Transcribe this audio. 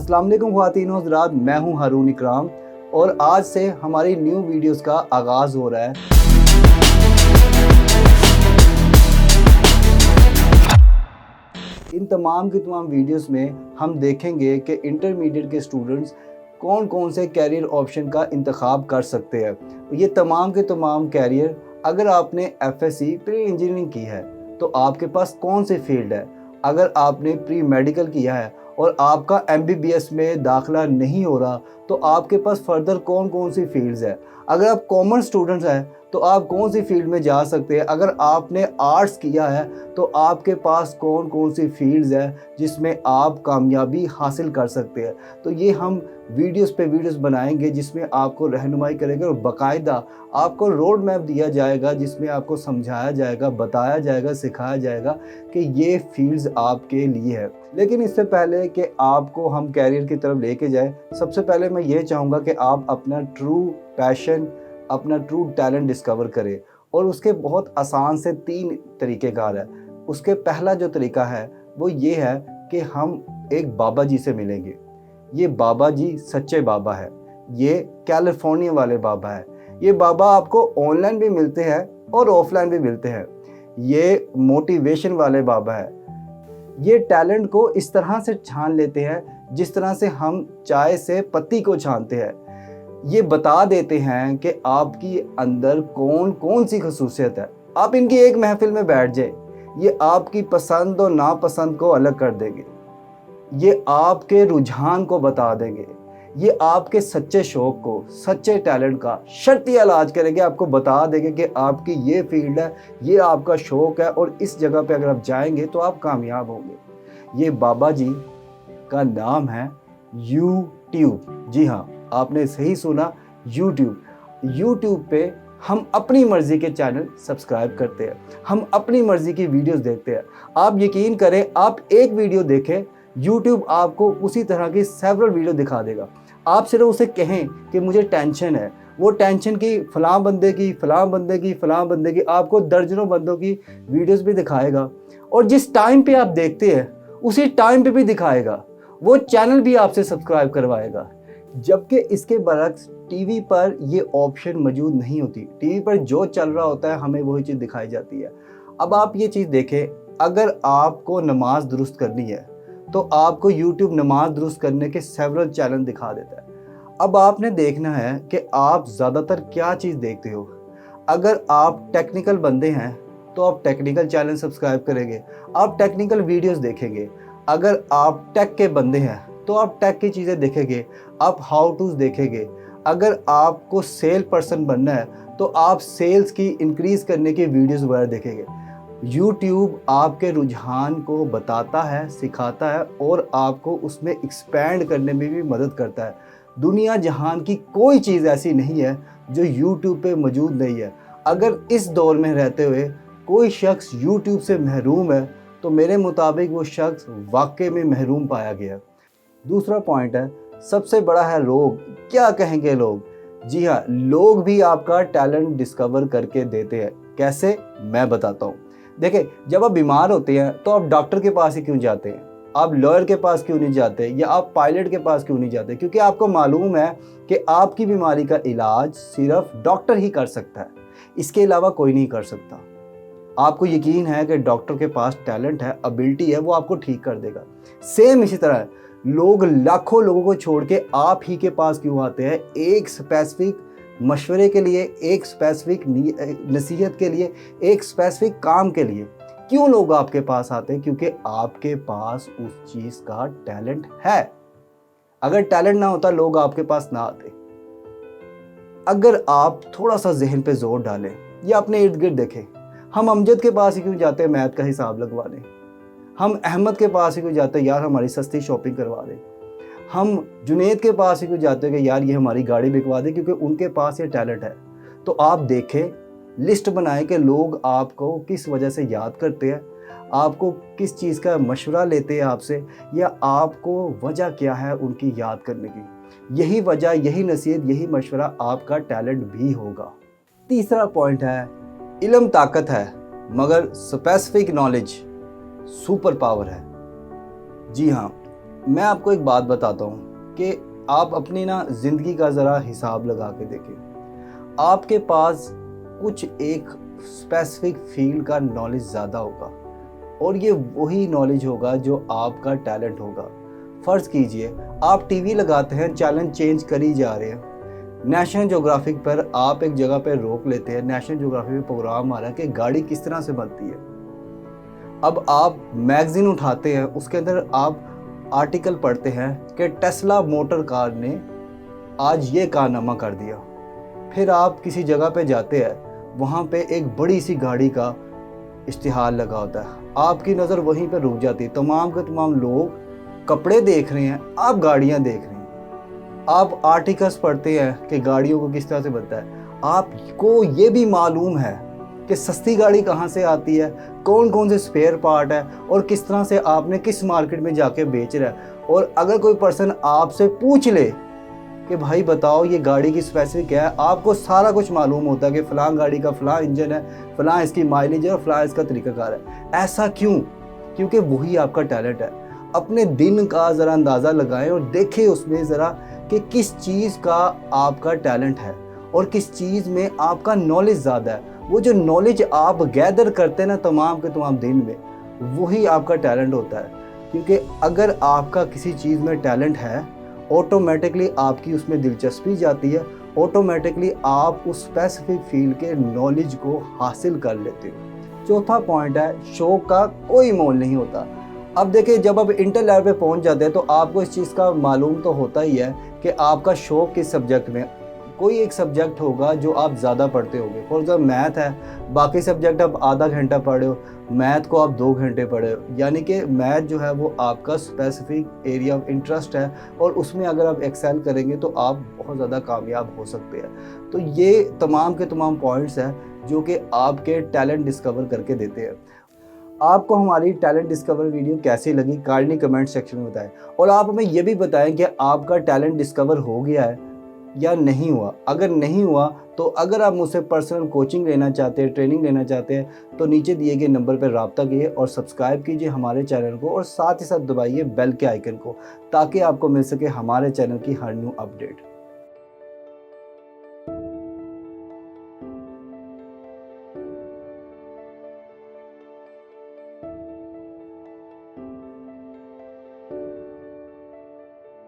अस्सलाम वालेकुम ख्वातीन और हज़रात, मैं हूं हारून इकराम और आज से हमारी न्यू वीडियोस का आगाज़ हो रहा है। इन तमाम की तमाम वीडियोस में हम देखेंगे कि इंटरमीडिएट के स्टूडेंट्स कौन कौन से कैरियर ऑप्शन का इंतखाब कर सकते हैं। ये तमाम के तमाम कैरियर, अगर आपने एफएससी प्री इंजीनियरिंग की है तो आपके पास कौन से फील्ड है, अगर आपने प्री मेडिकल किया है और आपका एमबीबीएस में दाखिला नहीं हो रहा तो आपके पास फर्दर कौन कौन सी फील्ड्स है, अगर आप कॉमर्स स्टूडेंट्स हैं तो आप कौन सी फील्ड में जा सकते हैं, अगर आपने आर्ट्स किया है तो आपके पास कौन कौन सी फील्ड्स है जिसमें आप कामयाबी हासिल कर सकते हैं। तो ये हम वीडियोस पे वीडियोस बनाएंगे जिसमें आपको रहनुमाई करेंगे और बाकायदा आपको रोड मैप दिया जाएगा जिसमें आपको समझाया जाएगा, बताया जाएगा, सिखाया जाएगा कि ये फील्ड्स आपके लिए है। लेकिन इससे पहले कि आपको हम कैरियर की तरफ लेके जाएं, सबसे पहले मैं ये चाहूँगा कि आप अपना ट्रू पैशन, अपना ट्रू टैलेंट डिस्कवर करें और उसके बहुत आसान से 3 तरीक़ेकार है। उसके पहला जो तरीका है वो ये है कि हम एक बाबा जी से मिलेंगे। ये बाबा जी सच्चे बाबा है, ये कैलिफोर्निया वाले बाबा है। ये बाबा आपको ऑनलाइन भी मिलते हैं और ऑफलाइन भी मिलते हैं। ये मोटिवेशन वाले बाबा है। ये टैलेंट को इस तरह से छान लेते हैं जिस तरह से हम चाय से पत्ती को छानते हैं। ये बता देते हैं कि आपकी अंदर कौन कौन सी खसूसियत है। आप इनकी एक महफिल में बैठ जाए, ये आपकी पसंद और नापसंद को अलग कर देंगे, ये आपके रुझान को बता देंगे, ये आपके सच्चे शौक को, सच्चे टैलेंट का शर्तिया इलाज करेंगे। आपको बता देंगे कि आपकी ये फील्ड है, ये आपका शौक है और इस जगह पे अगर आप जाएंगे तो आप कामयाब होंगे। ये बाबा जी का नाम है यूट्यूब। जी हाँ, आपने सही सुना, यूट्यूब। यूट्यूब पे हम अपनी मर्जी के चैनल सब्सक्राइब करते हैं, हम अपनी मर्जी की वीडियोस देखते हैं। आप यकीन करें, आप एक वीडियो देखें, यूट्यूब आपको उसी तरह की सेवरल वीडियो दिखा देगा। आप सिर्फ उसे कहें कि मुझे टेंशन है, वो टेंशन की फ़लाँ बंदे की, फ़लाँ बंदे की, फ़लाँ बंदे की, आपको दर्जनों बंदों की वीडियोस भी दिखाएगा और जिस टाइम पे आप देखते हैं उसी टाइम पे भी दिखाएगा। वो चैनल भी आपसे सब्सक्राइब करवाएगा। जबकि इसके बरक्स टीवी पर ये ऑप्शन मौजूद नहीं होती। टीवी पर जो चल रहा होता है हमें वही चीज़ दिखाई जाती है। अब आप ये चीज़ देखें, अगर आपको नमाज दुरुस्त करनी है तो आपको यूट्यूब नमाज दुरुस्त करने के सेवरल चैनल दिखा देता है। अब आपने देखना है कि आप ज़्यादातर क्या चीज़ देखते हो। अगर आप टेक्निकल बंदे हैं तो आप टेक्निकल चैनल सब्सक्राइब करेंगे, आप टेक्निकल वीडियोस देखेंगे। अगर आप टेक के बंदे हैं तो आप टेक की चीज़ें देखेंगे, आप हाउ टूज देखेंगे। अगर आपको सेल पर्सन बनना है तो आप सेल्स की इंक्रीज़ करने की वीडियोस वगैरह देखेंगे। यूट्यूब आपके रुझान को बताता है, सिखाता है और आपको उसमें एक्सपैंड करने में भी मदद करता है। दुनिया जहान की कोई चीज़ ऐसी नहीं है जो यूट्यूब पे मौजूद नहीं है। अगर इस दौर में रहते हुए कोई शख्स यूट्यूब से महरूम है तो मेरे मुताबिक वो शख्स वाकई में महरूम पाया गया। दूसरा पॉइंट है, सबसे बड़ा है लोग। क्या कहेंगे लोग? जी हाँ, लोग भी आपका टैलेंट डिस्कवर करके देते हैं। कैसे? मैं बताता हूँ। देखिए, जब आप बीमार होते हैं तो आप डॉक्टर के पास ही क्यों जाते हैं, आप लॉयर के पास क्यों नहीं जाते, या आप पायलट के पास क्यों नहीं जाते? क्योंकि आपको मालूम है कि आपकी बीमारी का इलाज सिर्फ डॉक्टर ही कर सकता है, इसके अलावा कोई नहीं कर सकता। आपको यकीन है कि डॉक्टर के पास टैलेंट है, एबिलिटी है, वो आपको ठीक कर देगा। सेम इसी तरह लोग लाखों लोगों को छोड़ के आप ही के पास क्यों आते हैं? एक स्पेसिफिक मशवरे के लिए, एक स्पेसिफिक नसीहत के लिए, एक स्पेसिफिक काम के लिए क्यों लोग आपके पास आते हैं? क्योंकि आपके पास उस चीज़ का टैलेंट है। अगर टैलेंट ना होता लोग आपके पास ना आते। अगर आप थोड़ा सा जहन पे जोर डालें या अपने इर्द गिर्द देखें, हम अमजद के पास ही क्यों जाते हैं मैथ का हिसाब लगवाने? हम अहमद के पास ही क्यों जाते हैं, यार हमारी सस्ती शॉपिंग करवा दे? हम जुनेद के पास ही क्यों जाते हैं कि यार ये हमारी गाड़ी बिकवा दे? क्योंकि उनके पास ये टैलेंट है। तो आप देखें, लिस्ट बनाएं कि लोग आपको किस वजह से याद करते हैं, आपको किस चीज़ का मशवरा लेते हैं आपसे, या आपको वजह क्या है उनकी याद करने की। यही वजह, यही नसीहत, यही मशवरा आपका टैलेंट भी होगा। तीसरा पॉइंट है, इल्म ताकत है मगर स्पेसिफिक नॉलेज सुपर पावर है। जी हाँ, मैं आपको एक बात बताता हूँ कि आप अपनी ना ज़िंदगी का ज़रा हिसाब लगा के देखें। आपके पास कुछ एक स्पेसिफिक फील्ड का नॉलेज ज़्यादा होगा और ये वही नॉलेज होगा जो आपका टैलेंट होगा। फ़र्ज़ कीजिए आप टीवी लगाते हैं, चैनल चेंज कर ही जा रहे हैं। नेशनल ज्योग्राफिक पर आप एक जगह पर रोक लेते हैं, नेशनल ज्योग्राफिक में प्रोग्राम आ रहा है कि गाड़ी किस तरह से बनती है। अब आप मैगज़ीन उठाते हैं, उसके अंदर आप आर्टिकल पढ़ते हैं कि टेस्ला मोटर कार ने आज ये कारनामा कर दिया। फिर आप किसी जगह पे जाते हैं, वहाँ पे एक बड़ी सी गाड़ी का इश्तिहार लगा होता है, आपकी नज़र वहीं पे रुक जाती है। तमाम के तमाम लोग कपड़े देख रहे हैं, आप गाड़ियाँ देख रहे हैं। आप आर्टिकल्स पढ़ते हैं कि गाड़ियों को किस तरह से बनता है। आपको ये भी मालूम है कि सस्ती गाड़ी कहाँ से आती है, कौन कौन से स्पेयर पार्ट है और किस तरह से आपने किस मार्केट में जाके बेच रहा है। और अगर कोई पर्सन आपसे पूछ ले कि भाई बताओ ये गाड़ी की स्पेसिफिक है, आपको सारा कुछ मालूम होता है कि फ़लाँ गाड़ी का फ़लाँ इंजन है, फ़लाँ इसकी माइलेज है और फ़लाँ इसका तरीक़ाकार है। ऐसा क्यों? क्योंकि वही आपका टैलेंट है। अपने दिन का ज़रा अंदाज़ा लगाएं और देखें उसमें ज़रा कि किस चीज़ का आपका टैलेंट है और किस चीज़ में आपका नॉलेज ज़्यादा है। वो जो नॉलेज आप गैदर करते हैं ना तमाम के तमाम दिन में, वही आपका टैलेंट होता है। क्योंकि अगर आपका किसी चीज़ में टैलेंट है, ऑटोमेटिकली आपकी उसमें दिलचस्पी जाती है, ऑटोमेटिकली आप उस स्पेसिफिक फील्ड के नॉलेज को हासिल कर लेते हो। चौथा पॉइंट है, शौक का कोई मोल नहीं होता। अब देखिए, जब आप इंटर लेवल पे पहुंच जाते हैं तो आपको इस चीज़ का मालूम तो होता ही है कि आपका शौक किस सब्जेक्ट में। कोई एक सब्जेक्ट होगा जो आप ज़्यादा पढ़ते होगे। फॉर एग्जाम्पल मैथ है, बाकी सब्जेक्ट आप आधा घंटा पढ़े हो, मैथ को आप 2 घंटे पढ़े हो। यानी कि मैथ जो है वो आपका स्पेसिफिक एरिया ऑफ इंटरेस्ट है और उसमें अगर आप एक्सेल करेंगे तो आप बहुत ज़्यादा कामयाब हो सकते हैं। तो ये तमाम के तमाम पॉइंट्स हैं जो कि आपके टैलेंट डिस्कवर करके देते हैं। आपको हमारी टैलेंट डिस्कवर वीडियो कैसी लगी काइंडली कमेंट सेक्शन में बताएं और आप हमें ये भी बताएं कि आपका टैलेंट डिस्कवर हो गया है या नहीं हुआ। अगर नहीं हुआ तो अगर आप मुझसे पर्सनल कोचिंग लेना चाहते हैं, ट्रेनिंग लेना चाहते हैं, तो नीचे दिए गए नंबर पर रब्ता कीजिए और सब्सक्राइब कीजिए हमारे चैनल को और साथ ही साथ दबाइए बेल के आइकन को, ताकि आपको मिल सके हमारे चैनल की हर न्यू अपडेट।